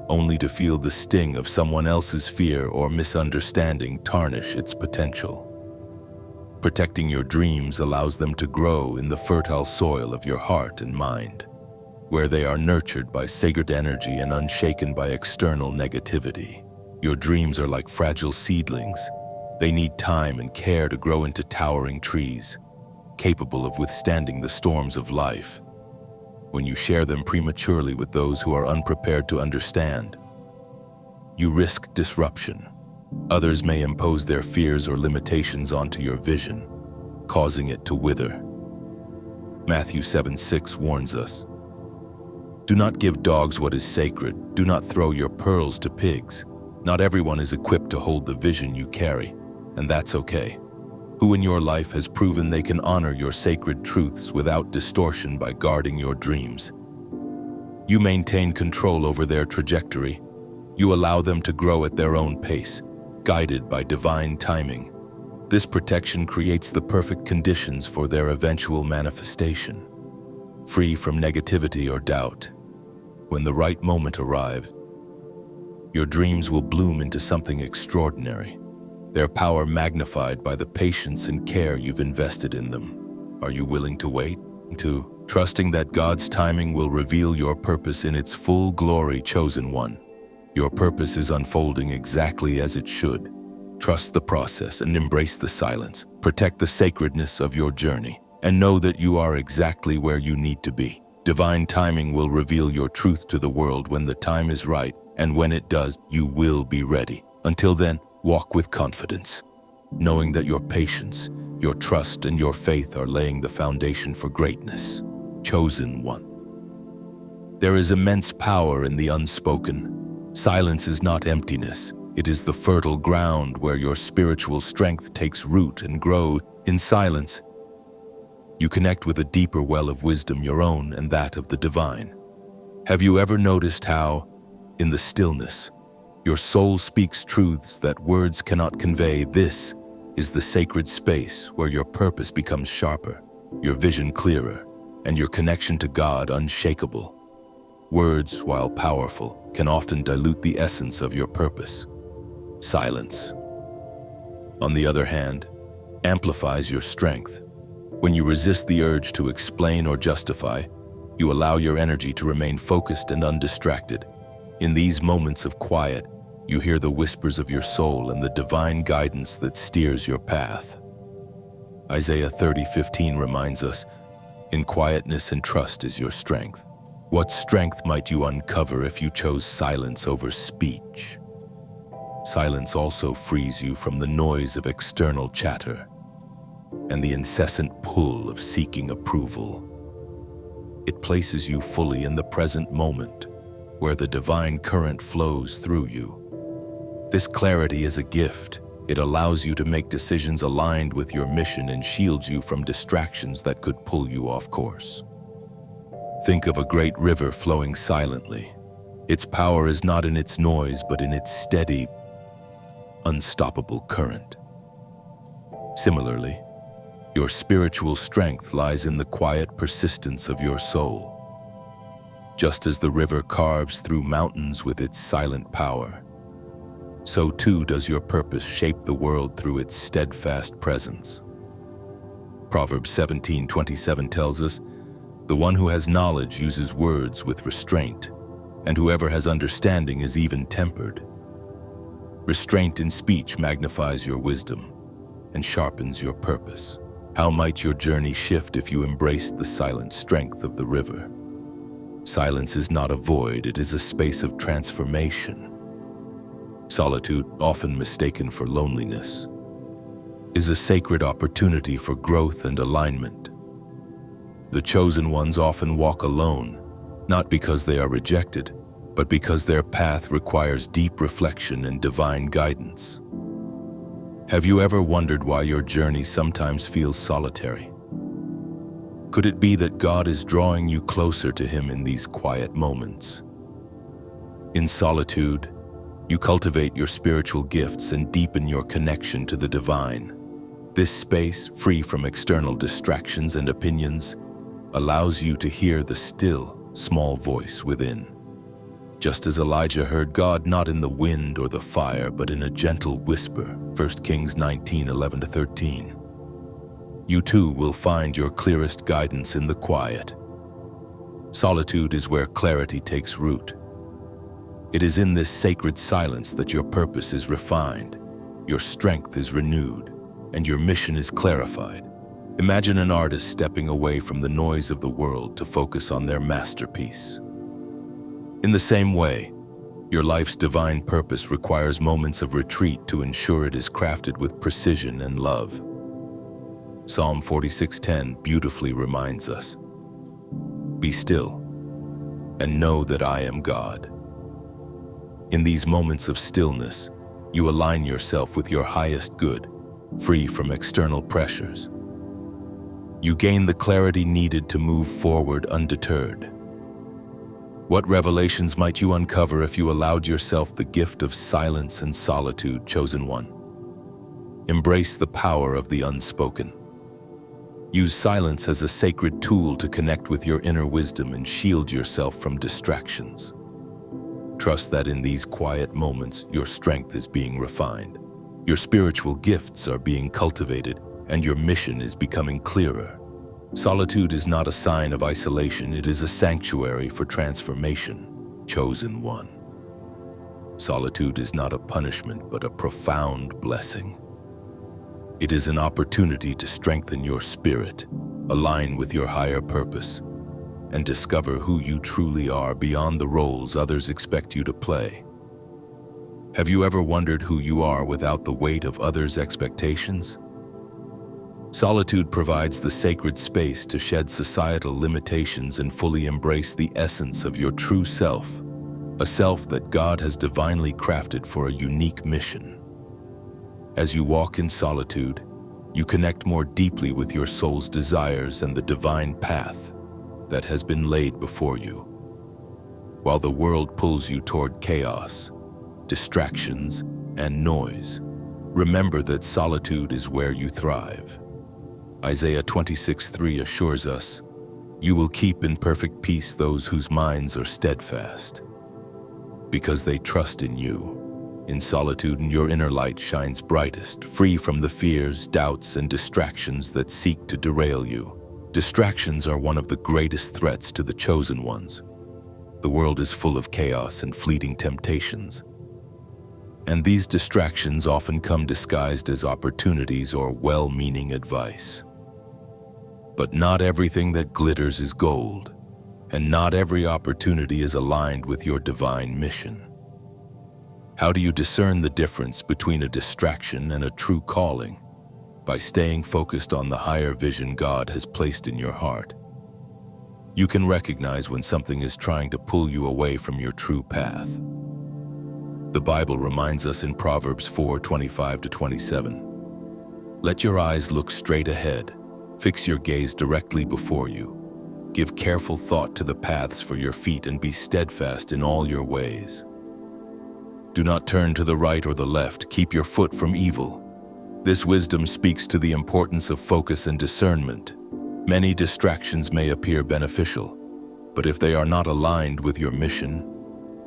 only to feel the sting of someone else's fear or misunderstanding tarnish its potential? Protecting your dreams allows them to grow in the fertile soil of your heart and mind, where they are nurtured by sacred energy and unshaken by external negativity. Your dreams are like fragile seedlings. They need time and care to grow into towering trees, capable of withstanding the storms of life. When you share them prematurely with those who are unprepared to understand, you risk disruption. Others may impose their fears or limitations onto your vision, causing it to wither. Matthew 7:6 warns us, "Do not give dogs what is sacred. Do not throw your pearls to pigs." Not everyone is equipped to hold the vision you carry, and that's okay. Who in your life has proven they can honor your sacred truths without distortion by guarding your dreams? You maintain control over their trajectory. You allow them to grow at their own pace, guided by divine timing. This protection creates the perfect conditions for their eventual manifestation, free from negativity or doubt. When the right moment arrives, your dreams will bloom into something extraordinary, their power magnified by the patience and care you've invested in them. Are you willing to wait? Trusting that God's timing will reveal your purpose in its full glory, chosen one. Your purpose is unfolding exactly as it should. Trust the process and embrace the silence. Protect the sacredness of your journey, and know that you are exactly where you need to be. Divine timing will reveal your truth to the world when the time is right, and when it does, you will be ready. Until then, walk with confidence, knowing that your patience, your trust, and your faith are laying the foundation for greatness. Chosen one. There is immense power in the unspoken. Silence is not emptiness. It is the fertile ground where your spiritual strength takes root and grows. In silence, you connect with a deeper well of wisdom, your own and that of the divine. Have you ever noticed how, in the stillness, your soul speaks truths that words cannot convey? This is the sacred space where your purpose becomes sharper, your vision clearer, and your connection to God unshakable. Words, while powerful, can often dilute the essence of your purpose. Silence, on the other hand, amplifies your strength. When you resist the urge to explain or justify, you allow your energy to remain focused and undistracted. In these moments of quiet, you hear the whispers of your soul and the divine guidance that steers your path. Isaiah 30:15 reminds us, "In quietness and trust is your strength." What strength might you uncover if you chose silence over speech? Silence also frees you from the noise of external chatter and the incessant pull of seeking approval. It places you fully in the present moment, where the divine current flows through you. This clarity is a gift. It allows you to make decisions aligned with your mission and shields you from distractions that could pull you off course. Think of a great river flowing silently. Its power is not in its noise, but in its steady, unstoppable current. Similarly, your spiritual strength lies in the quiet persistence of your soul. Just as the river carves through mountains with its silent power, so too does your purpose shape the world through its steadfast presence. Proverbs 17:27 tells us, "The one who has knowledge uses words with restraint, and whoever has understanding is even-tempered." Restraint in speech magnifies your wisdom and sharpens your purpose. How might your journey shift if you embraced the silent strength of the river? Silence is not a void, it is a space of transformation. Solitude, often mistaken for loneliness, is a sacred opportunity for growth and alignment. The chosen ones often walk alone, not because they are rejected, but because their path requires deep reflection and divine guidance. Have you ever wondered why your journey sometimes feels solitary? Could it be that God is drawing you closer to Him in these quiet moments? In solitude, you cultivate your spiritual gifts and deepen your connection to the divine. This space, free from external distractions and opinions, allows you to hear the still, small voice within. Just as Elijah heard God not in the wind or the fire, but in a gentle whisper, 1 Kings 19:11-13. You too will find your clearest guidance in the quiet. Solitude is where clarity takes root. It is in this sacred silence that your purpose is refined, your strength is renewed, and your mission is clarified. Imagine an artist stepping away from the noise of the world to focus on their masterpiece. In the same way, your life's divine purpose requires moments of retreat to ensure it is crafted with precision and love. Psalm 46:10 beautifully reminds us, "Be still and know that I am God." In these moments of stillness, you align yourself with your highest good, free from external pressures. You gain the clarity needed to move forward undeterred. What revelations might you uncover if you allowed yourself the gift of silence and solitude, chosen one? Embrace the power of the unspoken. Use silence as a sacred tool to connect with your inner wisdom and shield yourself from distractions. Trust that in these quiet moments, your strength is being refined. Your spiritual gifts are being cultivated, and your mission is becoming clearer. Solitude is not a sign of isolation, it is a sanctuary for transformation, chosen one. Solitude is not a punishment, but a profound blessing. It is an opportunity to strengthen your spirit, align with your higher purpose, and discover who you truly are beyond the roles others expect you to play. Have you ever wondered who you are without the weight of others' expectations? Solitude provides the sacred space to shed societal limitations and fully embrace the essence of your true self, a self that God has divinely crafted for a unique mission. As you walk in solitude, you connect more deeply with your soul's desires and the divine path that has been laid before you. While the world pulls you toward chaos, distractions, and noise, remember that solitude is where you thrive. Isaiah 26:3 assures us, "You will keep in perfect peace those whose minds are steadfast, because they trust in you." In solitude, your inner light shines brightest, free from the fears, doubts, and distractions that seek to derail you. Distractions are one of the greatest threats to the chosen ones. The world is full of chaos and fleeting temptations, and these distractions often come disguised as opportunities or well-meaning advice. But not everything that glitters is gold, and not every opportunity is aligned with your divine mission. How do you discern the difference between a distraction and a true calling? By staying focused on the higher vision God has placed in your heart. You can recognize when something is trying to pull you away from your true path. The Bible reminds us in Proverbs 4:25-27, "Let your eyes look straight ahead, fix your gaze directly before you. Give careful thought to the paths for your feet and be steadfast in all your ways. Do not turn to the right or the left. Keep your foot from evil. This wisdom speaks to the importance of focus and discernment. Many distractions may appear beneficial, but if they are not aligned with your mission,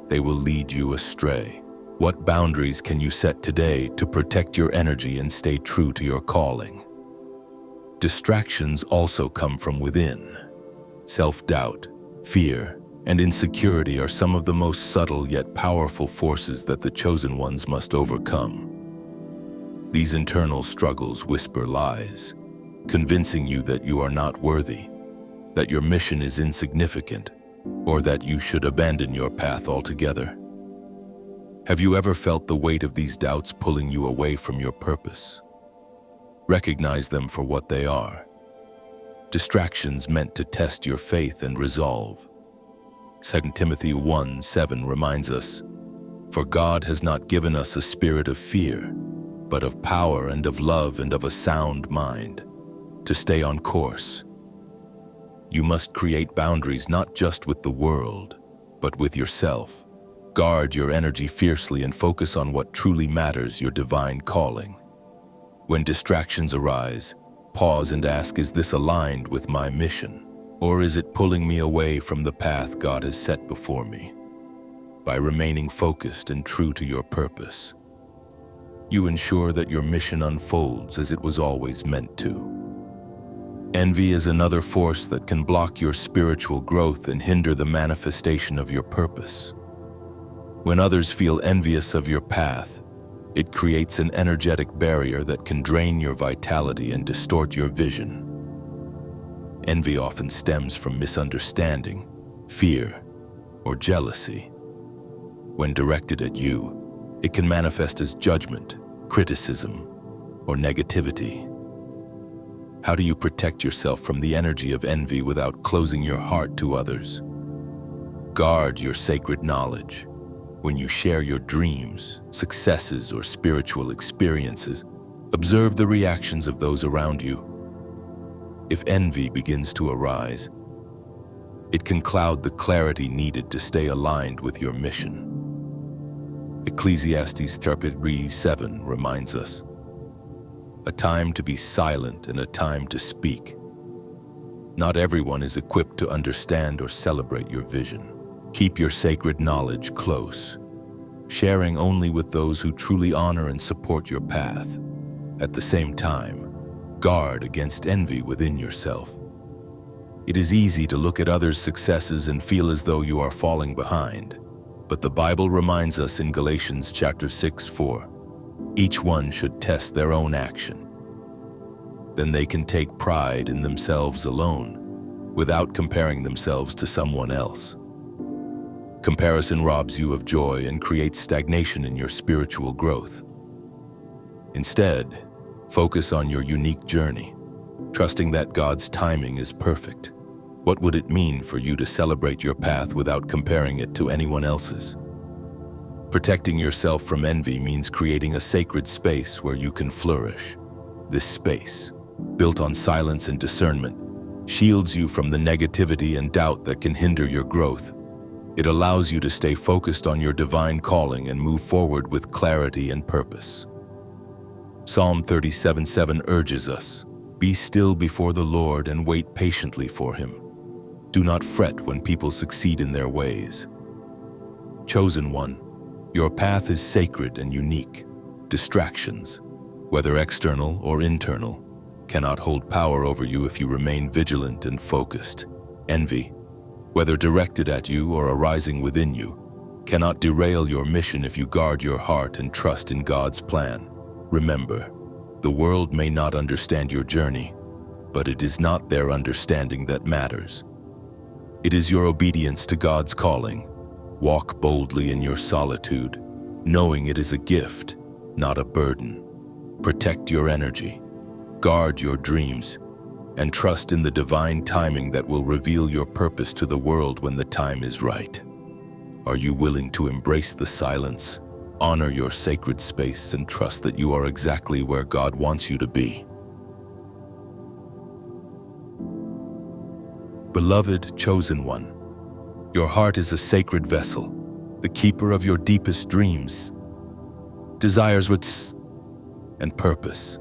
they will lead you astray. What boundaries can you set today to protect your energy and stay true to your calling? Distractions also come from within. Self-doubt, fear, and insecurity are some of the most subtle yet powerful forces that the chosen ones must overcome. These internal struggles whisper lies, convincing you that you are not worthy, that your mission is insignificant, or that you should abandon your path altogether. Have you ever felt the weight of these doubts pulling you away from your purpose? Recognize them for what they are. Distractions meant to test your faith and resolve. 2 Timothy 1:7 reminds us, "For God has not given us a spirit of fear, but of power and of love and of a sound mind." To stay on course, you must create boundaries not just with the world, but with yourself. Guard your energy fiercely and focus on what truly matters, your divine calling. When distractions arise, pause and ask, is this aligned with my mission? Or is it pulling me away from the path God has set before me? By remaining focused and true to your purpose, you ensure that your mission unfolds as it was always meant to. Envy is another force that can block your spiritual growth and hinder the manifestation of your purpose. When others feel envious of your path, it creates an energetic barrier that can drain your vitality and distort your vision. Envy often stems from misunderstanding, fear, or jealousy. When directed at you, it can manifest as judgment, criticism, or negativity. How do you protect yourself from the energy of envy without closing your heart to others? Guard your sacred knowledge. When you share your dreams, successes, or spiritual experiences, observe the reactions of those around you. If envy begins to arise, it can cloud the clarity needed to stay aligned with your mission. Ecclesiastes 3:7 reminds us, "A time to be silent and a time to speak." Not everyone is equipped to understand or celebrate your vision. Keep your sacred knowledge close, sharing only with those who truly honor and support your path. At the same time, guard against envy within yourself. It is easy to look at others' successes and feel as though you are falling behind, but the Bible reminds us in Galatians chapter 6:4, each one should test their own action. Then they can take pride in themselves alone, without comparing themselves to someone else. Comparison robs you of joy and creates stagnation in your spiritual growth. Instead, focus on your unique journey, trusting that God's timing is perfect. What would it mean for you to celebrate your path without comparing it to anyone else's? Protecting yourself from envy means creating a sacred space where you can flourish. This space, built on silence and discernment, shields you from the negativity and doubt that can hinder your growth. It allows you to stay focused on your divine calling and move forward with clarity and purpose. Psalm 37:7 urges us, "Be still before the Lord and wait patiently for Him. Do not fret when people succeed in their ways." Chosen one, your path is sacred and unique. Distractions, whether external or internal, cannot hold power over you if you remain vigilant and focused. Envy, whether directed at you or arising within you, cannot derail your mission if you guard your heart and trust in God's plan. Remember, the world may not understand your journey, but it is not their understanding that matters. It is your obedience to God's calling. Walk boldly in your solitude, knowing it is a gift, not a burden. Protect your energy, guard your dreams, and trust in the divine timing that will reveal your purpose to the world when the time is right. Are you willing to embrace the silence, honor your sacred space, and trust that you are exactly where God wants you to be? Beloved chosen one, your heart is a sacred vessel, the keeper of your deepest dreams, desires and purpose.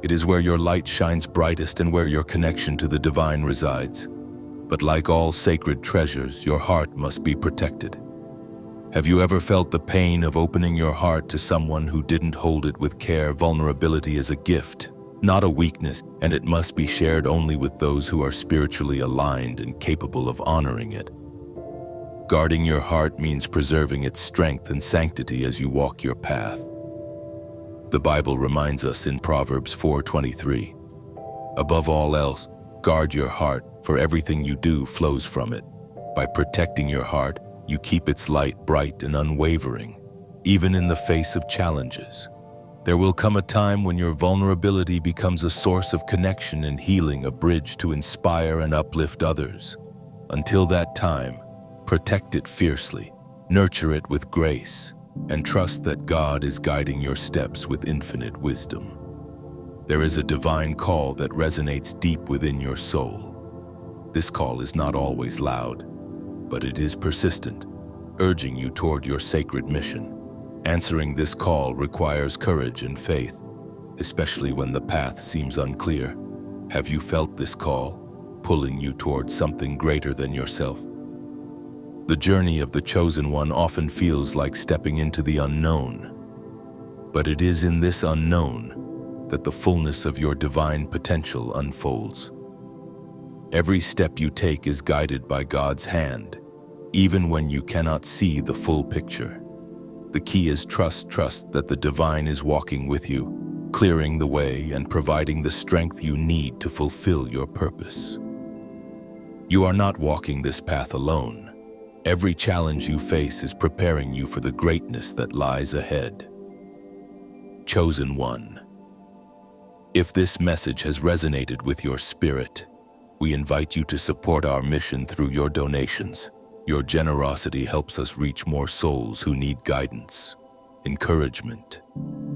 It is where your light shines brightest and where your connection to the divine resides. But like all sacred treasures, your heart must be protected. Have you ever felt the pain of opening your heart to someone who didn't hold it with care? Vulnerability is a gift, not a weakness, and it must be shared only with those who are spiritually aligned and capable of honoring it. Guarding your heart means preserving its strength and sanctity as you walk your path. The Bible reminds us in Proverbs 4:23, above all else, guard your heart, for everything you do flows from it. By protecting your heart, you keep its light bright and unwavering, even in the face of challenges. There will come a time when your vulnerability becomes a source of connection and healing, a bridge to inspire and uplift others. Until that time, protect it fiercely, nurture it with grace, and trust that God is guiding your steps with infinite wisdom. There is a divine call that resonates deep within your soul. This call is not always loud, but it is persistent, urging you toward your sacred mission. Answering this call requires courage and faith, especially when the path seems unclear. Have you felt this call, pulling you toward something greater than yourself? The journey of the chosen one often feels like stepping into the unknown, but it is in this unknown that the fullness of your divine potential unfolds. Every step you take is guided by God's hand, even when you cannot see the full picture. The key is trust that the divine is walking with you, clearing the way and providing the strength you need to fulfill your purpose. You are not walking this path alone. Every challenge you face is preparing you for the greatness that lies ahead. Chosen one. If this message has resonated with your spirit, we invite you to support our mission through your donations. Your generosity helps us reach more souls who need guidance, encouragement,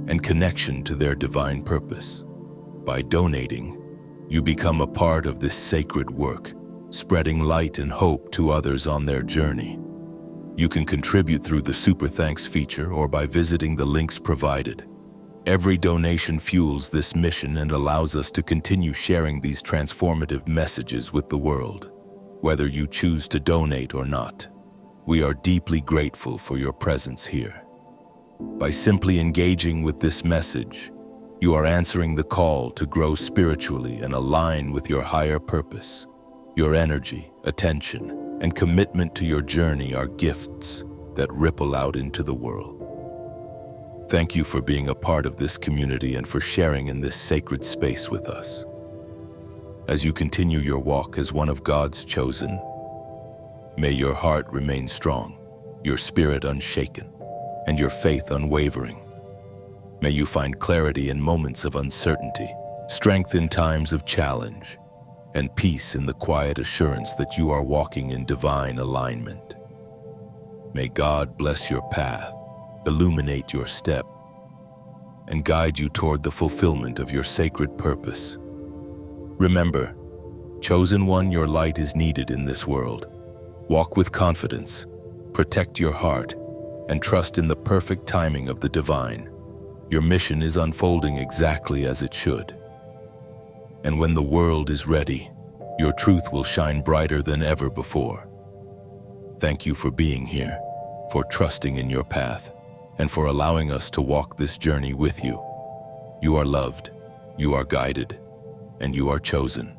and connection to their divine purpose. By donating, you become a part of this sacred work, spreading light and hope to others on their journey. You can contribute through the Super Thanks feature or by visiting the links provided. Every donation fuels this mission and allows us to continue sharing these transformative messages with the world. Whether you choose to donate or not, we are deeply grateful for your presence here. By simply engaging with this message, you are answering the call to grow spiritually and align with your higher purpose. Your energy, attention, and commitment to your journey are gifts that ripple out into the world. Thank you for being a part of this community and for sharing in this sacred space with us. As you continue your walk as one of God's chosen, may your heart remain strong, your spirit unshaken, and your faith unwavering. May you find clarity in moments of uncertainty, strength in times of challenge, and peace in the quiet assurance that you are walking in divine alignment. May God bless your path, illuminate your step, and guide you toward the fulfillment of your sacred purpose. Remember, chosen one, your light is needed in this world. Walk with confidence, protect your heart, and trust in the perfect timing of the divine. Your mission is unfolding exactly as it should. And when the world is ready, your truth will shine brighter than ever before. Thank you for being here, for trusting in your path, and for allowing us to walk this journey with you. You are loved, you are guided, and you are chosen.